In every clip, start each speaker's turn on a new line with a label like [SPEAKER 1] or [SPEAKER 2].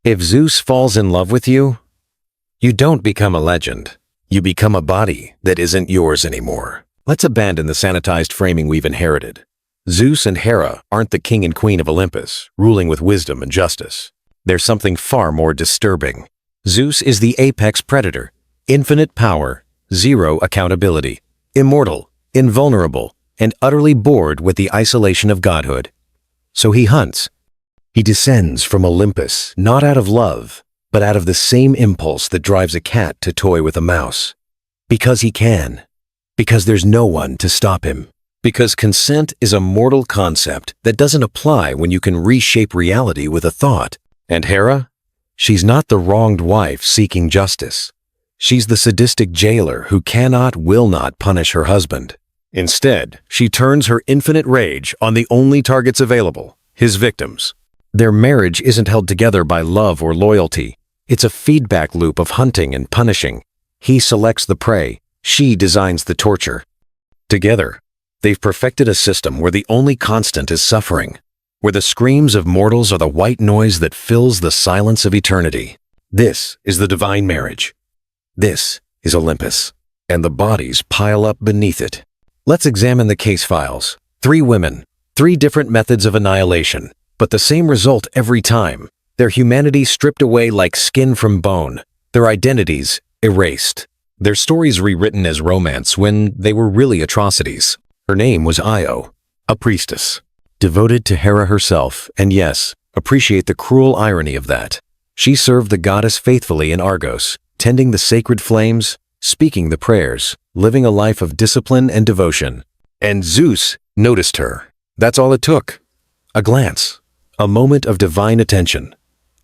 [SPEAKER 1] If Zeus falls in love with you, you don't become a legend. You become a body that isn't yours anymore. Let's abandon the sanitized framing we've inherited. Zeus and Hera aren't the king and queen of Olympus, ruling with wisdom and justice. There's something far more disturbing. Zeus is the apex predator, infinite power, zero accountability, immortal, invulnerable, and utterly bored with the isolation of godhood. So he hunts. He descends from Olympus, not out of love, but out of the same impulse that drives a cat to toy with a mouse. Because he can. Because there's no one to stop him. Because consent is a mortal concept that doesn't apply when you can reshape reality with a thought. And Hera? She's not the wronged wife seeking justice. She's the sadistic jailer who cannot, will not punish her husband. Instead, she turns her infinite rage on the only targets available, his victims. Their marriage isn't held together by love or loyalty. It's a feedback loop of hunting and punishing. He selects the prey, she designs the torture. Together, they've perfected a system where the only constant is suffering, where the screams of mortals are the white noise that fills the silence of eternity. This is the divine marriage. This is Olympus, and the bodies pile up beneath it. Let's examine the case files. 3 women, 3 different methods of annihilation, but the same result every time. Their humanity stripped away like skin from bone, their identities erased, their stories rewritten as romance when they were really atrocities. Her name was Io, a priestess, devoted to Hera herself, and yes, appreciate the cruel irony of that. She served the goddess faithfully in Argos, tending the sacred flames, speaking the prayers, living a life of discipline and devotion. And Zeus noticed her. That's all it took. A glance, a moment of divine attention,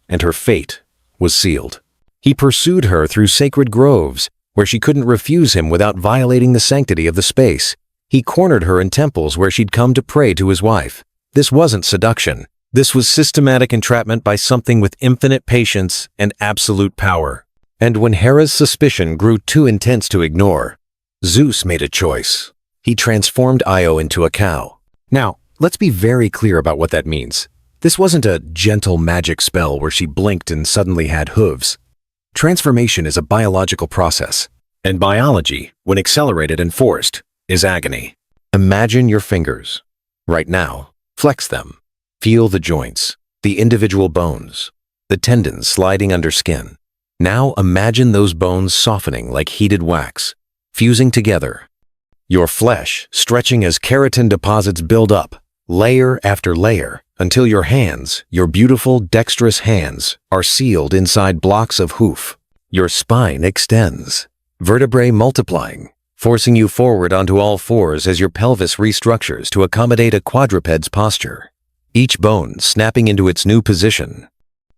[SPEAKER 1] and her fate was sealed. He pursued her through sacred groves, where she couldn't refuse him without violating the sanctity of the space. He cornered her in temples where she'd come to pray to his wife. This wasn't seduction. This was systematic entrapment by something with infinite patience and absolute power. And when Hera's suspicion grew too intense to ignore, Zeus made a choice. He transformed Io into a cow. Now, let's be very clear about what that means. This wasn't a gentle magic spell where she blinked and suddenly had hooves. Transformation is a biological process, and biology, when accelerated and forced, is agony. Imagine your fingers. Right now, flex them. Feel the joints, the individual bones, the tendons sliding under skin. Now imagine those bones softening like heated wax, fusing together. Your flesh stretching as keratin deposits build up, layer after layer, until your hands, your beautiful, dexterous hands, are sealed inside blocks of hoof. Your spine extends, vertebrae multiplying, forcing you forward onto all fours as your pelvis restructures to accommodate a quadruped's posture, each bone snapping into its new position.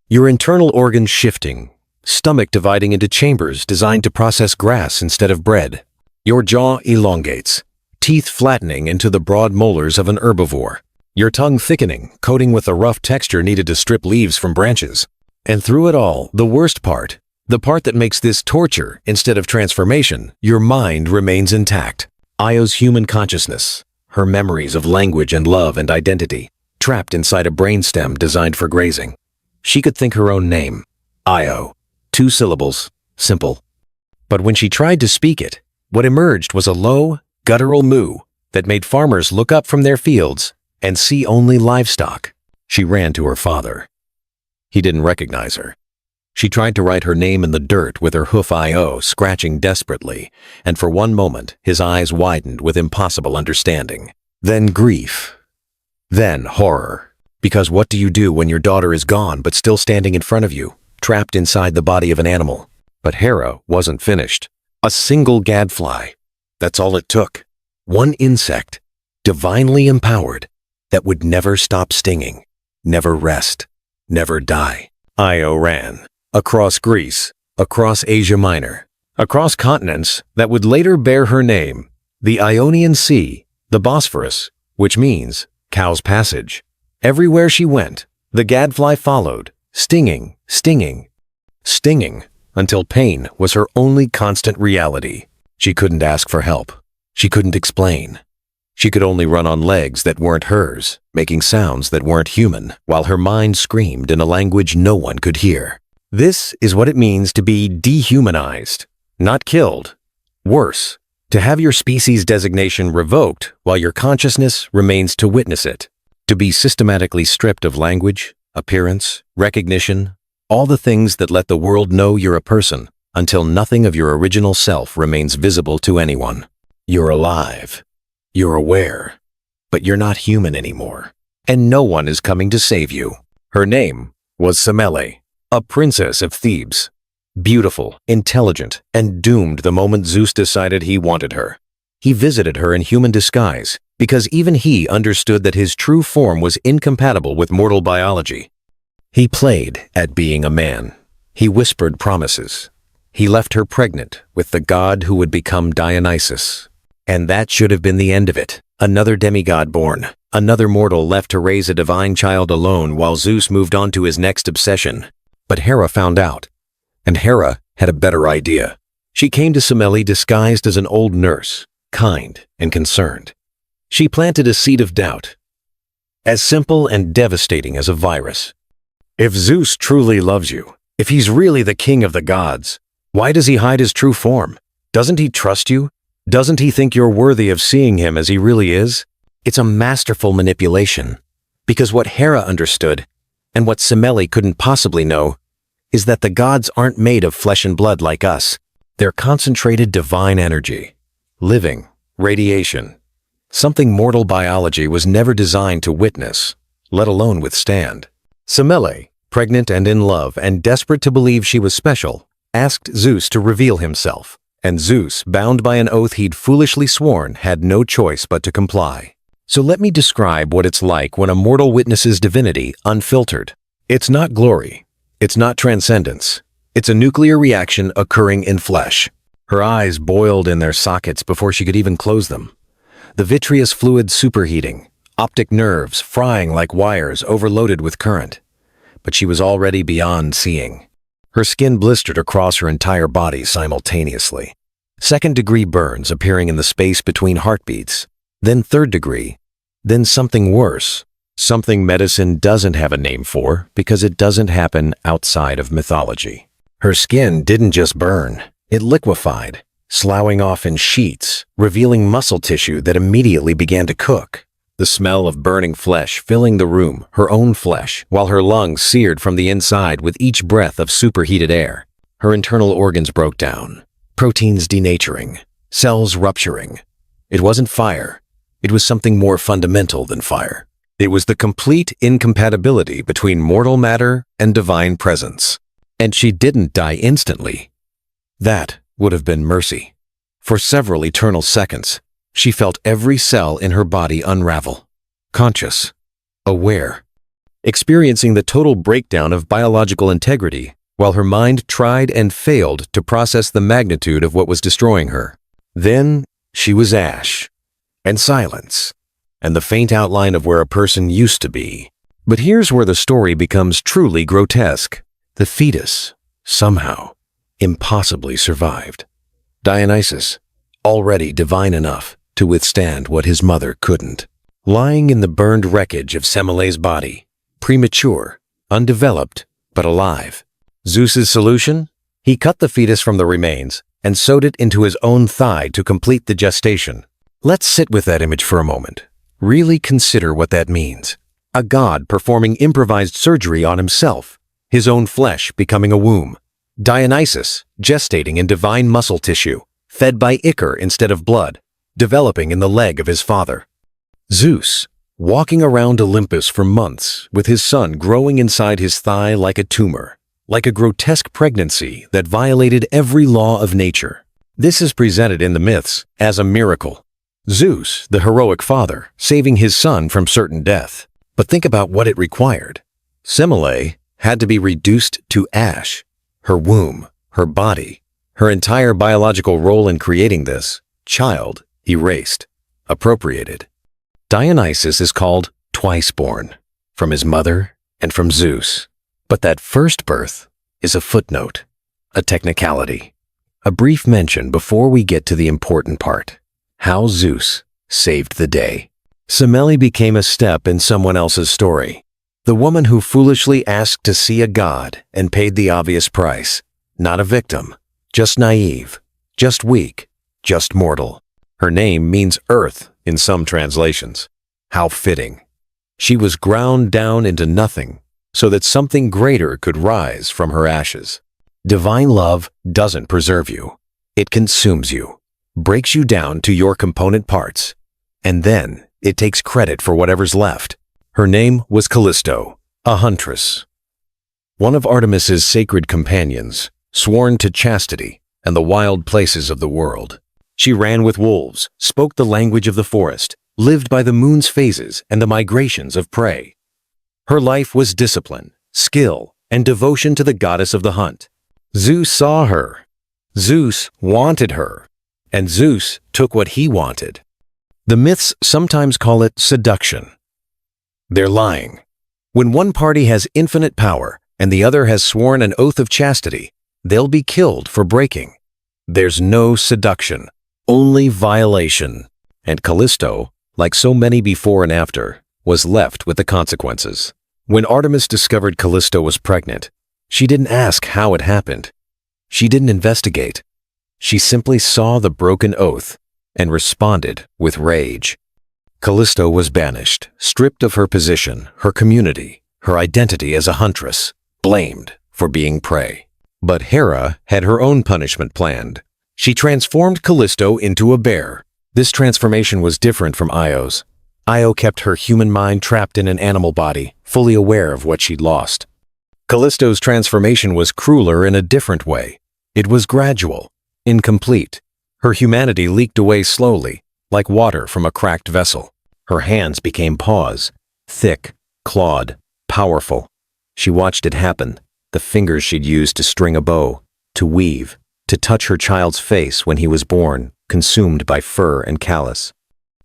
[SPEAKER 1] Your internal organs shifting, stomach dividing into chambers designed to process grass instead of bread. Your jaw elongates, teeth flattening into the broad molars of an herbivore. Your tongue thickening, coating with the rough texture needed to strip leaves from branches. And through it all, the worst part, the part that makes this torture instead of transformation, your mind remains intact. Io's human consciousness, her memories of language and love and identity, trapped inside a brainstem designed for grazing. She could think her own name, Io. 2 syllables, simple. But when she tried to speak it, what emerged was a low, guttural moo that made farmers look up from their fields and see only livestock. She ran to her father. He didn't recognize her. She tried to write her name in the dirt with her hoof Io scratching desperately, and for one moment his eyes widened with impossible understanding. Then grief. Then horror. Because what do you do when your daughter is gone but still standing in front of you, trapped inside the body of an animal? But Hera wasn't finished. A single gadfly. That's all it took. One insect, divinely empowered, that would never stop stinging, never rest, never die. Io ran. Across Greece, across Asia Minor, across continents that would later bear her name, the Ionian Sea, the Bosphorus, which means cow's passage. Everywhere she went, the gadfly followed, stinging, stinging, stinging, until pain was her only constant reality. She couldn't ask for help. She couldn't explain. She could only run on legs that weren't hers, making sounds that weren't human, while her mind screamed in a language no one could hear. This is what it means to be dehumanized, not killed. Worse, to have your species designation revoked while your consciousness remains to witness it. To be systematically stripped of language, appearance, recognition, all the things that let the world know you're a person, until nothing of your original self remains visible to anyone. You're alive. You're aware. But you're not human anymore. And no one is coming to save you. Her name was Semele, a princess of Thebes. Beautiful, intelligent, and doomed the moment Zeus decided he wanted her. He visited her in human disguise because even he understood that his true form was incompatible with mortal biology. He played at being a man. He whispered promises. He left her pregnant with the god who would become Dionysus. And that should have been the end of it. Another demigod born, another mortal left to raise a divine child alone while Zeus moved on to his next obsession. But Hera found out. And Hera had a better idea. She came to Semele disguised as an old nurse, kind and concerned. She planted a seed of doubt, as simple and devastating as a virus. If Zeus truly loves you, if he's really the king of the gods, why does he hide his true form? Doesn't he trust you? Doesn't he think you're worthy of seeing him as he really is? It's a masterful manipulation, because what Hera understood, and what Semele couldn't possibly know, is that the gods aren't made of flesh and blood like us. They're concentrated divine energy, living, radiation, something mortal biology was never designed to witness, let alone withstand. Semele, pregnant and in love and desperate to believe she was special, asked Zeus to reveal himself, and Zeus, bound by an oath he'd foolishly sworn, had no choice but to comply. So let me describe what it's like when a mortal witnesses divinity unfiltered. It's not glory. It's not transcendence. It's a nuclear reaction occurring in flesh. Her eyes boiled in their sockets before she could even close them. The vitreous fluid superheating, optic nerves frying like wires overloaded with current. But she was already beyond seeing. Her skin blistered across her entire body simultaneously. Second-degree burns appearing in the space between heartbeats. Then third-degree. Then something worse. Something medicine doesn't have a name for because it doesn't happen outside of mythology. Her skin didn't just burn, it liquefied, sloughing off in sheets, revealing muscle tissue that immediately began to cook. The smell of burning flesh filling the room, her own flesh, while her lungs seared from the inside with each breath of superheated air. Her internal organs broke down, proteins denaturing, cells rupturing. It wasn't fire, it was something more fundamental than fire. It was the complete incompatibility between mortal matter and divine presence. And she didn't die instantly. That would have been mercy. For several eternal seconds, she felt every cell in her body unravel. Conscious, aware, experiencing the total breakdown of biological integrity, while her mind tried and failed to process the magnitude of what was destroying her. Then she was ash, and silence, and the faint outline of where a person used to be. But here's where the story becomes truly grotesque. The fetus, somehow, impossibly survived. Dionysus, already divine enough to withstand what his mother couldn't. Lying in the burned wreckage of Semele's body, premature, undeveloped, but alive. Zeus's solution? He cut the fetus from the remains and sewed it into his own thigh to complete the gestation. Let's sit with that image for a moment. Really consider what that means. A god performing improvised surgery on himself, his own flesh becoming a womb. Dionysus gestating in divine muscle tissue, fed by ichor instead of blood, developing in the leg of his father. Zeus walking around Olympus for months with his son growing inside his thigh like a tumor, like a grotesque pregnancy that violated every law of nature. This is presented in the myths as a miracle. Zeus, the heroic father, saving his son from certain death. But think about what it required. Semele had to be reduced to ash. Her womb, her body, her entire biological role in creating this child erased, appropriated. Dionysus is called twice born, from his mother and from Zeus. But that first birth is a footnote, a technicality, a brief mention before we get to the important part. How Zeus, saved the day. Semele became a step in someone else's story. The woman who foolishly asked to see a god and paid the obvious price. Not a victim, just naive, just weak, just mortal. Her name means earth in some translations. How fitting. She was ground down into nothing so that something greater could rise from her ashes. Divine love doesn't preserve you. It consumes you, breaks you down to your component parts, and then it takes credit for whatever's left. Her name was Callisto, a huntress. One of Artemis's sacred companions, sworn to chastity and the wild places of the world. She ran with wolves, spoke the language of the forest, lived by the moon's phases and the migrations of prey. Her life was discipline, skill, and devotion to the goddess of the hunt. Zeus saw her. Zeus wanted her. And Zeus took what he wanted. The myths sometimes call it seduction. They're lying. When one party has infinite power and the other has sworn an oath of chastity, they'll be killed for breaking. There's no seduction, only violation. And Callisto, like so many before and after, was left with the consequences. When Artemis discovered Callisto was pregnant, she didn't ask how it happened. She didn't investigate. She simply saw the broken oath and responded with rage. Callisto was banished, stripped of her position, her community, her identity as a huntress, blamed for being prey. But Hera had her own punishment planned. She transformed Callisto into a bear. This transformation was different from Io's. Io kept her human mind trapped in an animal body, fully aware of what she'd lost. Callisto's transformation was crueler in a different way. It was gradual, incomplete. Her humanity leaked away slowly, like water from a cracked vessel. Her hands became paws, thick, clawed, powerful. She watched it happen, the fingers she'd used to string a bow, to weave, to touch her child's face when he was born, consumed by fur and callus.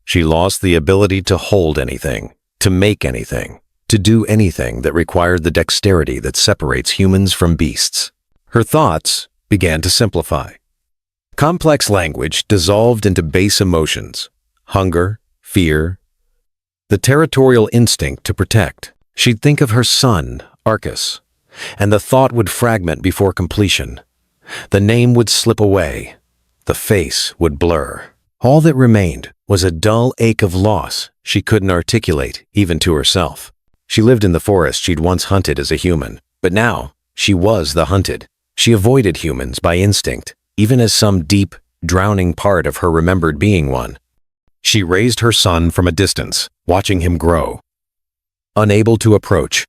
[SPEAKER 1] She lost the ability to hold anything, to make anything, to do anything that required the dexterity that separates humans from beasts. Her thoughts began to simplify. Complex language dissolved into base emotions, hunger, fear, the territorial instinct to protect. She'd think of her son, Arcus, and the thought would fragment before completion. The name would slip away. The face would blur. All that remained was a dull ache of loss she couldn't articulate even to herself. She lived in the forest she'd once hunted as a human, but now she was the hunted. She avoided humans by instinct, even as some deep, drowning part of her remembered being one. She raised her son from a distance, watching him grow. Unable to approach,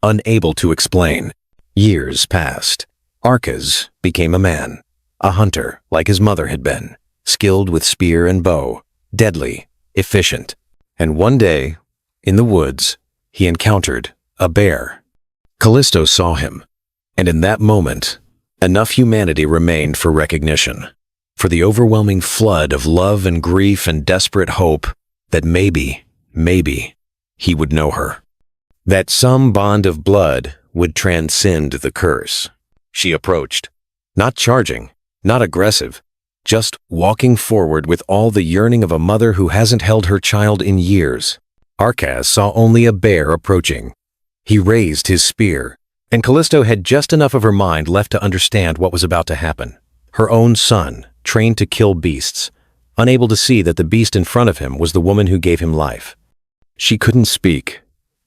[SPEAKER 1] unable to explain. Years passed. Arcas became a man, a hunter like his mother had been, skilled with spear and bow, deadly, efficient. And one day, in the woods, he encountered a bear. Callisto saw him, and in that moment, enough humanity remained for recognition, for the overwhelming flood of love and grief and desperate hope that maybe, he would know her. That some bond of blood would transcend the curse. She approached, not charging, not aggressive, just walking forward with all the yearning of a mother who hasn't held her child in years. Arcas saw only a bear approaching. He raised his spear, and Callisto had just enough of her mind left to understand what was about to happen. Her own son, trained to kill beasts, unable to see that the beast in front of him was the woman who gave him life. She couldn't speak,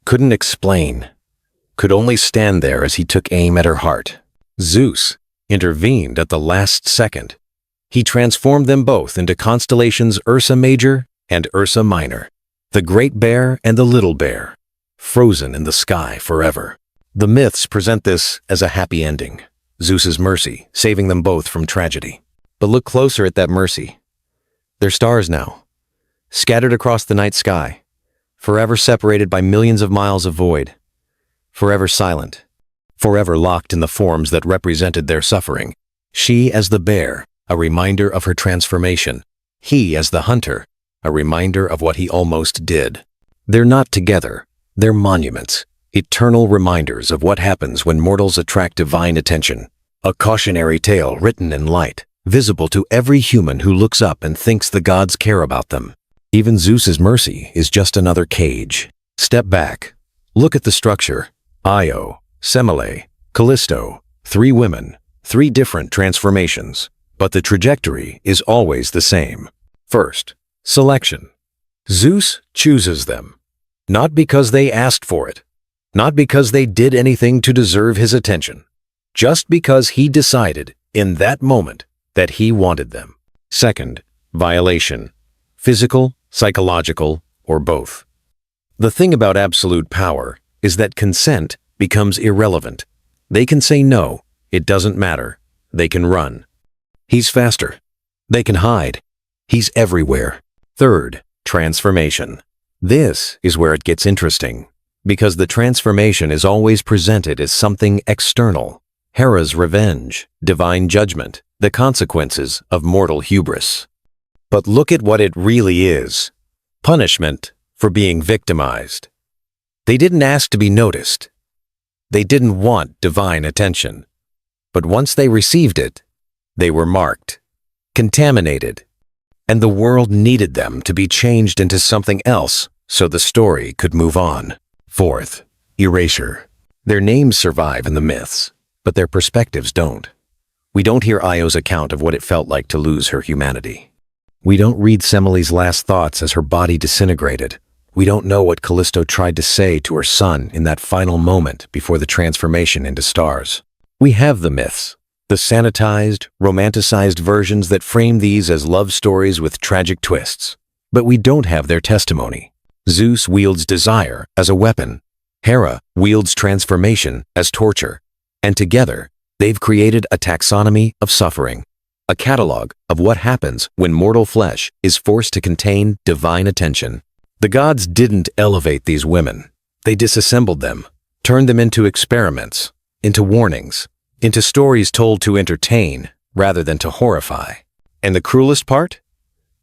[SPEAKER 1] couldn't explain, could only stand there as he took aim at her heart. Zeus intervened at the last second. He transformed them both into constellations Ursa Major and Ursa Minor, the Great Bear and the Little Bear, frozen in the sky forever. The myths present this as a happy ending, Zeus's mercy saving them both from tragedy. But look closer at that mercy. They're stars now, scattered across the night sky, forever separated by millions of miles of void, forever silent, forever locked in the forms that represented their suffering. She as the bear, a reminder of her transformation. He as the hunter, a reminder of what he almost did. They're not together, they're monuments, eternal reminders of what happens when mortals attract divine attention. A cautionary tale written in light, visible to every human who looks up and thinks the gods care about them. Even Zeus's mercy is just another cage. Step back. Look at the structure. Io, Semele, Callisto. 3 women, 3 different transformations. But the trajectory is always the same. First, selection. Zeus chooses them. Not because they asked for it. Not because they did anything to deserve his attention. Just because he decided, in that moment, that he wanted them. Second, violation. Physical, psychological, or both. The thing about absolute power is that consent becomes irrelevant. They can say no, it doesn't matter. They can run. He's faster. They can hide. He's everywhere. Third, transformation. This is where it gets interesting, because the transformation is always presented as something external. Hera's revenge, divine judgment, the consequences of mortal hubris. But look at what it really is. Punishment for being victimized. They didn't ask to be noticed. They didn't want divine attention. But once they received it, they were marked, contaminated, and the world needed them to be changed into something else so the story could move on. Fourth, erasure. Their names survive in the myths, but their perspectives don't. We don't hear Io's account of what it felt like to lose her humanity. We don't read Semele's last thoughts as her body disintegrated. We don't know what Callisto tried to say to her son in that final moment before the transformation into stars. We have the myths, the sanitized, romanticized versions that frame these as love stories with tragic twists. But we don't have their testimony. Zeus wields desire as a weapon. Hera wields transformation as torture. And together, they've created a taxonomy of suffering, a catalog of what happens when mortal flesh is forced to contain divine attention. The gods didn't elevate these women. They disassembled them, turned them into experiments, into warnings, into stories told to entertain rather than to horrify. And the cruelest part?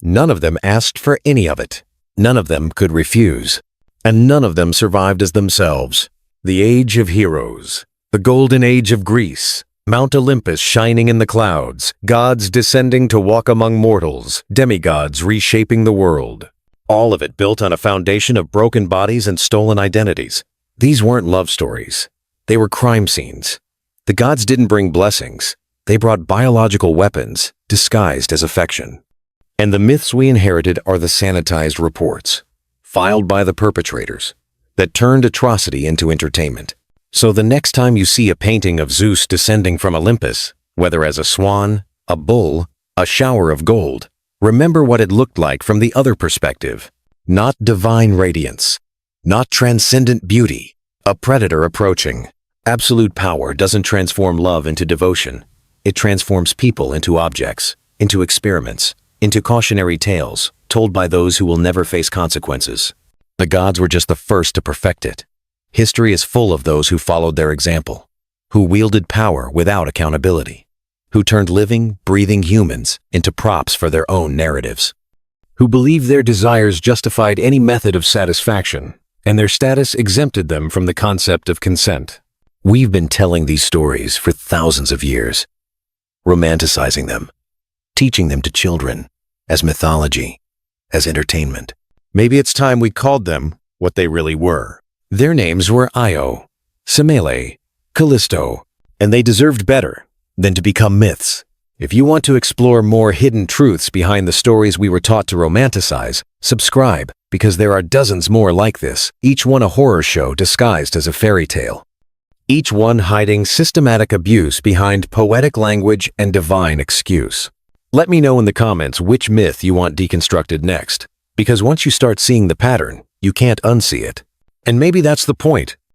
[SPEAKER 1] None of them asked for any of it. None of them could refuse. And none of them survived as themselves. The age of heroes. The golden age of Greece. Mount Olympus shining in the clouds. Gods descending to walk among mortals. Demigods reshaping the world. All of it built on a foundation of broken bodies and stolen identities. These weren't love stories. They were crime scenes. The gods didn't bring blessings. They brought biological weapons, disguised as affection. And the myths we inherited are the sanitized reports, filed by the perpetrators, that turned atrocity into entertainment. So the next time you see a painting of Zeus descending from Olympus, whether as a swan, a bull, a shower of gold, remember what it looked like from the other perspective. Not divine radiance, not transcendent beauty, a predator approaching. Absolute power doesn't transform love into devotion. It transforms people into objects, into experiments, into cautionary tales told by those who will never face consequences. The gods were just the first to perfect it. History is full of those who followed their example, who wielded power without accountability, who turned living, breathing humans into props for their own narratives, who believed their desires justified any method of satisfaction, and their status exempted them from the concept of consent. We've been telling these stories for thousands of years, romanticizing them, teaching them to children, as mythology, as entertainment. Maybe it's time we called them what they really were. Their names were Io, Semele, Callisto, and they deserved better than to become myths. If you want to explore more hidden truths behind the stories we were taught to romanticize, subscribe, because there are dozens more like this, each one a horror show disguised as a fairy tale. Each one hiding systematic abuse behind poetic language and divine excuse. Let me know in the comments which myth you want deconstructed next, because once you start seeing the pattern, you can't unsee it. And maybe that's the point.